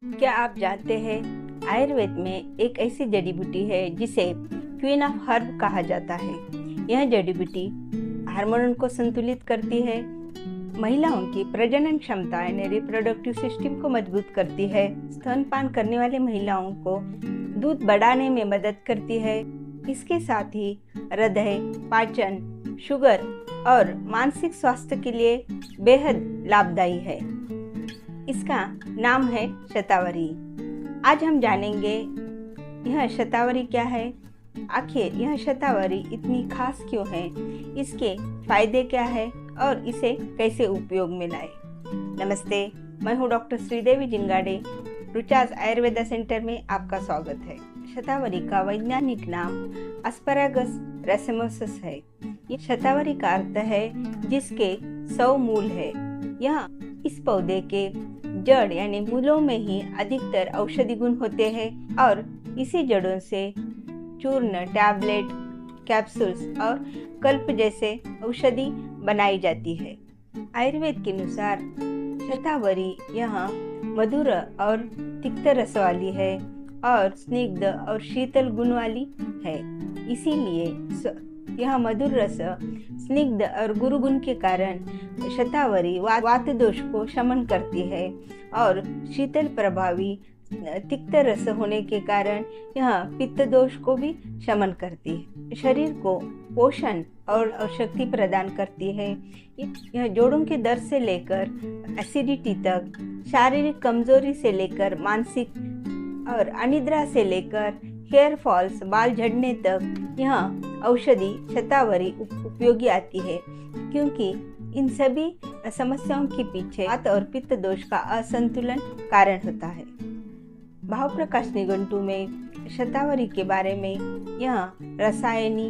क्या आप जानते हैं आयुर्वेद में एक ऐसी जड़ी बूटी है जिसे क्वीन ऑफ हर्ब कहा जाता है। यह जड़ी बूटी हार्मोन को संतुलित करती है, महिलाओं की प्रजनन क्षमता यानी रिप्रोडक्टिव सिस्टम को मजबूत करती है, स्तनपान करने वाली महिलाओं को दूध बढ़ाने में मदद करती है। इसके साथ ही हृदय, पाचन, शुगर और मानसिक स्वास्थ्य के लिए बेहद लाभदायी है। इसका नाम है शतावरी। आज हम जानेंगे यह शतावरी क्या है, आखिर यह शतावरी इतनी खास क्यों है, इसके फायदे क्या है और इसे कैसे उपयोग में लाए। नमस्ते, मैं हूँ डॉक्टर श्रीदेवी जिंगाड़े। रुचास आयुर्वेदा सेंटर में आपका स्वागत है। शतावरी का वैज्ञानिक नाम एस्पैरागस रासेमोसस है। ये शतावरी का अर्थ है जिसके 100 मूल है। यह इस पौधे के जड़ यानी मूलों में ही अधिकतर औषधि गुण होते हैं और इसी जड़ों से चूर्ण, टैबलेट, कैप्सूल्स और कल्प जैसे औषधि बनाई जाती है। आयुर्वेद के अनुसार शतावरी यहाँ मधुर और तिक्त रस वाली है और स्निग्ध और शीतल गुण वाली है। इसीलिए यह मधुर रस, स्निग्ध और गुरु गुण के कारण शतावरी वात दोष को शमन करती है और शीतल प्रभावी तिक्त रस होने के कारण यह पित्त दोष को भी शमन करती है। शरीर को पोषण और शक्ति प्रदान करती है। यह जोड़ों के दर्द से लेकर एसिडिटी तक, शारीरिक कमजोरी से लेकर मानसिक और अनिद्रा से लेकर हेयर फॉल्स, बाल झड़ने तक यह औषधि शतावरी उपयोगी आती है, क्योंकि इन सभी समस्याओं के पीछे वात और पित्त दोष का असंतुलन कारण होता है। भाव प्रकाश निघंटू में शतावरी के बारे में यह रसायनी,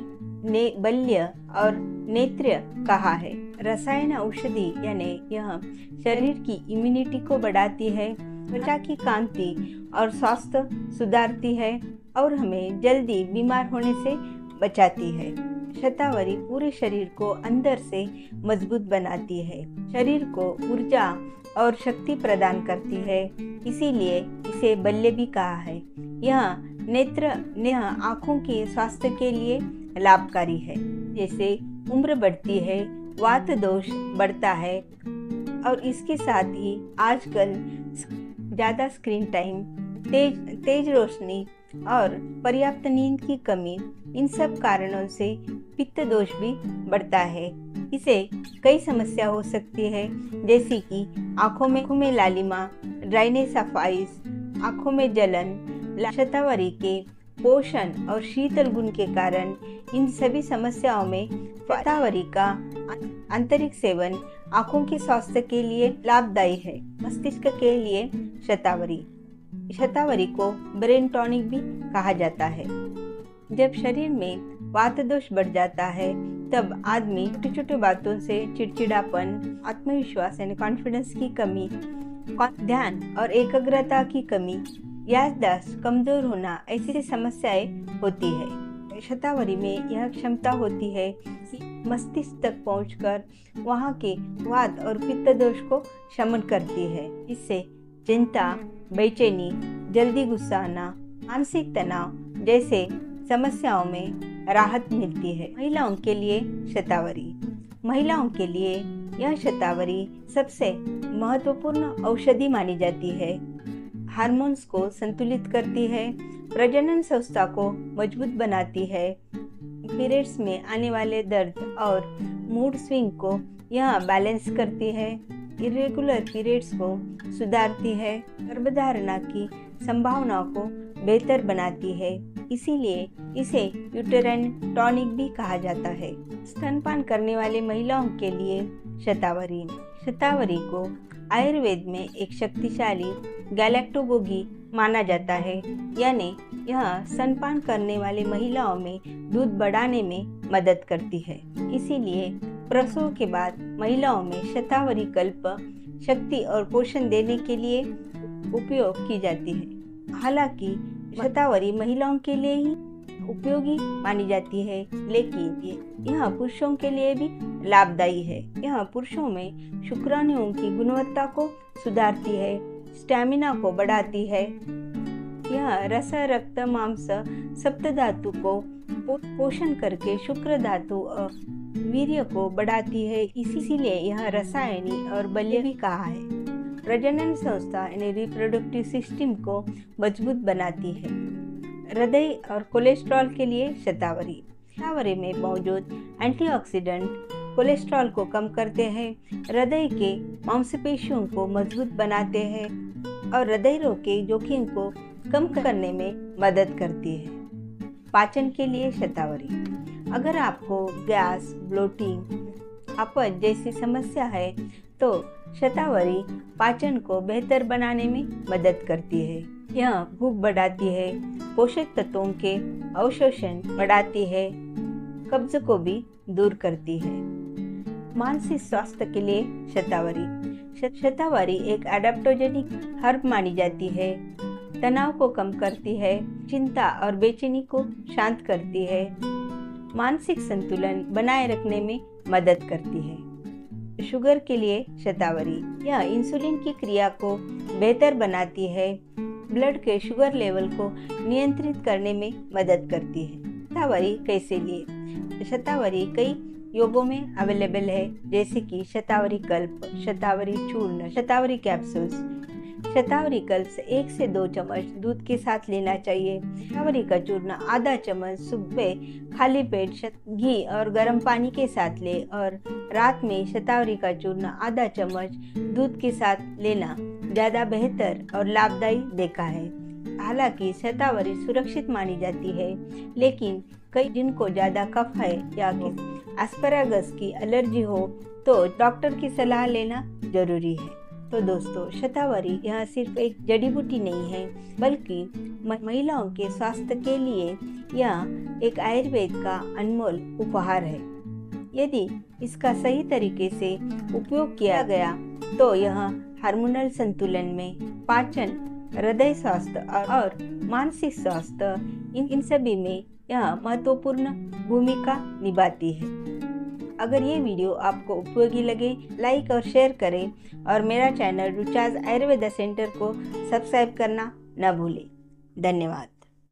बल्य और नेत्र कहा है। रसायन औषधि यानी यह शरीर की इम्यूनिटी को बढ़ाती है, त्वचा की कांति और स्वास्थ्य सुधारती है और हमें जल्दी बीमार होने से बचाती है। शतावरी पूरे शरीर को अंदर से मजबूत बनाती है, शरीर को ऊर्जा और शक्ति प्रदान करती है, इसीलिए इसे बल्य भी कहा है। यह आँखों के स्वास्थ्य के लिए लाभकारी है। जैसे उम्र बढ़ती है, वात दोष बढ़ता है और इसके साथ ही आजकल ज़्यादा स्क्रीन टाइम, तेज रोशनी और पर्याप्त नींद की कमी, इन सब कारणों से पित्त दोष भी बढ़ता है। इसे कई समस्या हो सकती है, जैसे कि आँखों में लालिमा, ड्राइनेस ऑफ आइज, आँखों में जलन। शतावरी के पोषण और शीतल गुण के कारण इन सभी समस्याओं में शतावरी का आंतरिक सेवन आँखों के स्वास्थ्य के लिए लाभदायी है। मस्तिष्क के लिए शतावरी को ब्रेन टॉनिक भी कहा जाता है। जब शरीर में वात दोष बढ़ जाता है तब आदमी छोटी छोटी बातों से चिड़चिड़ापन, आत्मविश्वास यानी कॉन्फिडेंस की कमी, ध्यान और एकाग्रता की कमी, याददाश्त कमजोर होना, ऐसी समस्याएं होती है। शतावरी में यह क्षमता होती है कि मस्तिष्क तक पहुंचकर वहां के वात और पित्त दोष को शमन करती है। इससे चिंता, बेचैनी, जल्दी गुस्सा आना, मानसिक तनाव जैसे समस्याओं में राहत मिलती है। महिलाओं के लिए यह शतावरी सबसे महत्वपूर्ण औषधि मानी जाती है। हार्मोन्स को संतुलित करती है, प्रजनन संस्था को मजबूत बनाती है, पीरियड्स में आने वाले दर्द और मूड स्विंग को यह बैलेंस करती है, इरेगुलर पीरियड्स को सुधारती है, गर्भधारणा की संभावनाओं को बेहतर बनाती है। इसीलिए इसे यूटेराइन टॉनिक भी कहा जाता है। स्तनपान करने वाली महिलाओं के लिए शतावरी को आयुर्वेद में एक शक्तिशाली गैलेक्टोगोगी माना जाता है, यानी यह स्तनपान करने वाली महिलाओं में दूध बढ़ाने में मदद करती है। इसीलिए प्रसव के बाद महिलाओं में शतावरी कल्प शक्ति और पोषण देने के लिए उपयोग की जाती है। हालांकि शतावरी महिलाओं के लिए ही उपयोगी मानी जाती है, लेकिन यह पुरुषों के लिए भी लाभदायी है। यह पुरुषों में शुक्राणुओं की गुणवत्ता को सुधारती है, स्टैमिना को बढ़ाती है। यह रस, रक्त, मांस, सप्त धातु को पोषण करके शुक्र धातु और वीर्य को बढ़ाती है। इसीलिए यह रसायनी और बल्य भी कहा है। प्रजनन संस्था यानी रिप्रोडक्टिव सिस्टम को मजबूत बनाती है। हृदय और कोलेस्ट्रॉल के लिए शतावरी। शतावरी में मौजूद एंटीऑक्सीडेंट कोलेस्ट्रॉल को कम करते हैं, हृदय के मांसपेशियों को मजबूत बनाते हैं और हृदय रोग के जोखिम को कम करने में मदद करती है। पाचन के लिए शतावरी। अगर आपको गैस, ब्लोटिंग, अपच जैसी समस्या है तो शतावरी पाचन को बेहतर बनाने में मदद करती है। यह भूख बढ़ाती है, पोषक तत्वों के अवशोषण बढ़ाती है, कब्ज को भी दूर करती है। मानसिक स्वास्थ्य के लिए शतावरी। शतावरी एक एडाप्टोजेनिक हर्ब मानी जाती है। तनाव को कम करती है, चिंता और बेचैनी को शांत करती है, मानसिक संतुलन बनाए रखने में मदद करती है। शुगर के लिए शतावरी। यह इंसुलिन की क्रिया को बेहतर बनाती है, ब्लड के शुगर लेवल को नियंत्रित करने में मदद करती है। शतावरी कैसे लिए? शतावरी कई योगों में अवेलेबल है, जैसे कि शतावरी कल्प, शतावरी चूर्ण, शतावरी कैप्सूल्स। शतावरी कल्प 1 से 2 चम्मच दूध के साथ लेना चाहिए। शतावरी का चूर्ण आधा चम्मच सुबह खाली पेट घी और गर्म पानी के साथ ले और रात में शतावरी का चूर्ण आधा चम्मच दूध के साथ लेना ज़्यादा बेहतर और लाभदायी देखा है। हालांकि शतावरी सुरक्षित मानी जाती है, लेकिन कई जिनको ज़्यादा कफ है या एस्परागस की एलर्जी हो तो डॉक्टर की सलाह लेना जरूरी है। तो दोस्तों, शतावरी यह सिर्फ एक जड़ी बूटी नहीं है, बल्कि महिलाओं के स्वास्थ्य के लिए यह एक आयुर्वेद का अनमोल उपहार है। यदि इसका सही तरीके से उपयोग किया गया तो यह हार्मोनल संतुलन में, पाचन, हृदय स्वास्थ्य और मानसिक स्वास्थ्य इन सभी में यह महत्वपूर्ण भूमिका निभाती है। अगर ये वीडियो आपको उपयोगी लगे, लाइक और शेयर करें और मेरा चैनल रुचाज आयुर्वेदा सेंटर को सब्सक्राइब करना न भूलें। धन्यवाद।